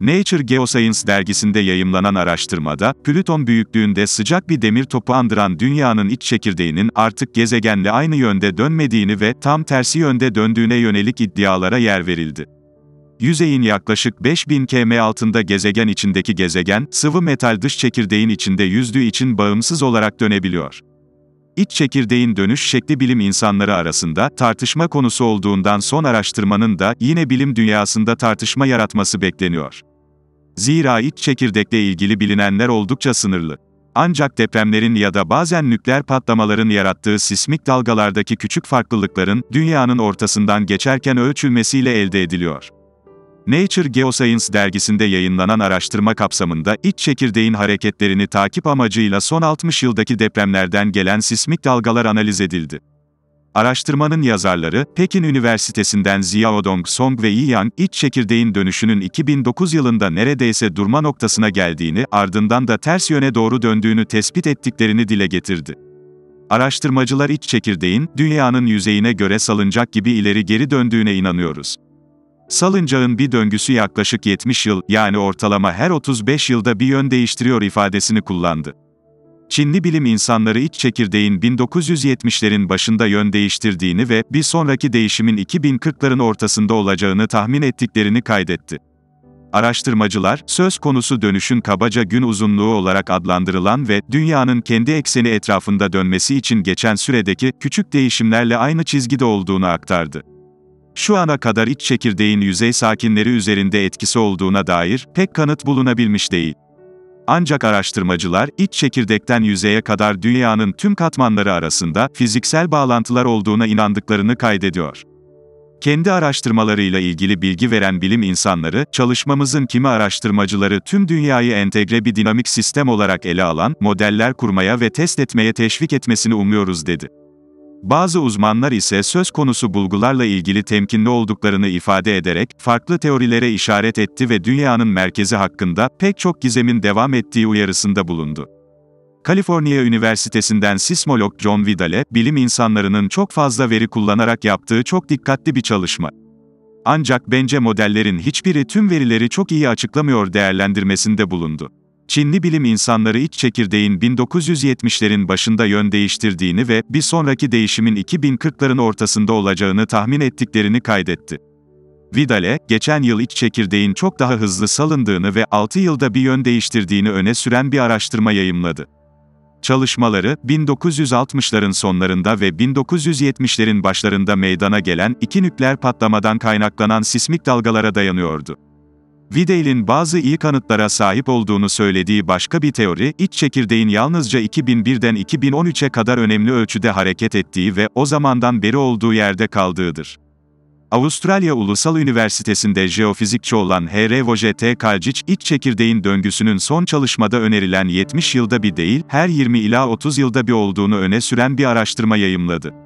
Nature Geoscience dergisinde yayımlanan araştırmada, Plüton büyüklüğünde sıcak bir demir topu andıran dünyanın iç çekirdeğinin artık gezegenle aynı yönde dönmediğini ve tam tersi yönde döndüğüne yönelik iddialara yer verildi. Yüzeyin yaklaşık 5000 km altında gezegen içindeki gezegen, sıvı metal dış çekirdeğin içinde yüzdüğü için bağımsız olarak dönebiliyor. İç çekirdeğin dönüş şekli bilim insanları arasında tartışma konusu olduğundan son araştırmanın da yine bilim dünyasında tartışma yaratması bekleniyor. Zira iç çekirdekle ilgili bilinenler oldukça sınırlı. Ancak depremlerin ya da bazen nükleer patlamaların yarattığı sismik dalgalardaki küçük farklılıkların dünyanın ortasından geçerken ölçülmesiyle elde ediliyor. Nature Geoscience dergisinde yayınlanan araştırma kapsamında iç çekirdeğin hareketlerini takip amacıyla son 60 yıldaki depremlerden gelen sismik dalgalar analiz edildi. Araştırmanın yazarları, Pekin Üniversitesi'nden Xiaodong Song ve Yi Yang, iç çekirdeğin dönüşünün 2009 yılında neredeyse durma noktasına geldiğini, ardından da ters yöne doğru döndüğünü tespit ettiklerini dile getirdi. Araştırmacılar iç çekirdeğin, dünyanın yüzeyine göre salıncak gibi ileri geri döndüğüne inanıyoruz. Salıncağın bir döngüsü yaklaşık 70 yıl, yani ortalama her 35 yılda bir yön değiştiriyor ifadesini kullandı. Çinli bilim insanları iç çekirdeğin 1970'lerin başında yön değiştirdiğini ve bir sonraki değişimin 2040'ların ortasında olacağını tahmin ettiklerini kaydetti. Araştırmacılar, söz konusu dönüşün kabaca gün uzunluğu olarak adlandırılan ve dünyanın kendi ekseni etrafında dönmesi için geçen süredeki küçük değişimlerle aynı çizgide olduğunu aktardı. Şu ana kadar iç çekirdeğin yüzey sakinleri üzerinde etkisi olduğuna dair pek kanıt bulunabilmiş değil. Ancak araştırmacılar, iç çekirdekten yüzeye kadar dünyanın tüm katmanları arasında fiziksel bağlantılar olduğuna inandıklarını kaydediyor. Kendi araştırmalarıyla ilgili bilgi veren bilim insanları, çalışmamızın kimi araştırmacıları tüm dünyayı entegre bir dinamik sistem olarak ele alan modeller kurmaya ve test etmeye teşvik etmesini umuyoruz dedi. Bazı uzmanlar ise söz konusu bulgularla ilgili temkinli olduklarını ifade ederek, farklı teorilere işaret etti ve dünyanın merkezi hakkında pek çok gizemin devam ettiği uyarısında bulundu. Kaliforniya Üniversitesi'nden sismolog John Vidale, bilim insanlarının çok fazla veri kullanarak yaptığı çok dikkatli bir çalışma. Ancak bence modellerin hiçbiri tüm verileri çok iyi açıklamıyor değerlendirmesinde bulundu. Çinli bilim insanları iç çekirdeğin 1970'lerin başında yön değiştirdiğini ve bir sonraki değişimin 2040'ların ortasında olacağını tahmin ettiklerini kaydetti. Vidale, geçen yıl iç çekirdeğin çok daha hızlı salındığını ve 6 yılda bir yön değiştirdiğini öne süren bir araştırma yayımladı. Çalışmaları, 1960'ların sonlarında ve 1970'lerin başlarında meydana gelen iki nükleer patlamadan kaynaklanan sismik dalgalara dayanıyordu. Vidale'in bazı iyi kanıtlara sahip olduğunu söylediği başka bir teori, iç çekirdeğin yalnızca 2001'den 2013'e kadar önemli ölçüde hareket ettiği ve o zamandan beri olduğu yerde kaldığıdır. Avustralya Ulusal Üniversitesi'nde jeofizikçi olan H.R. Voje T. Kaljic, iç çekirdeğin döngüsünün son çalışmada önerilen 70 yılda bir değil, her 20 ila 30 yılda bir olduğunu öne süren bir araştırma yayımladı.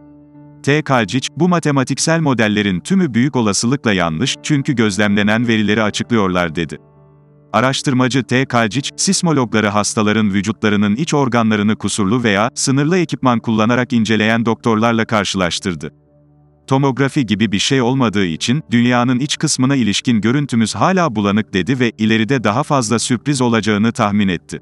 T. Kaljic, bu matematiksel modellerin tümü büyük olasılıkla yanlış, çünkü gözlemlenen verileri açıklıyorlar dedi. Araştırmacı T. Kaljic, sismologları hastaların vücutlarının iç organlarını kusurlu veya sınırlı ekipman kullanarak inceleyen doktorlarla karşılaştırdı. Tomografi gibi bir şey olmadığı için, dünyanın iç kısmına ilişkin görüntümüz hala bulanık dedi ve ileride daha fazla sürpriz olacağını tahmin etti.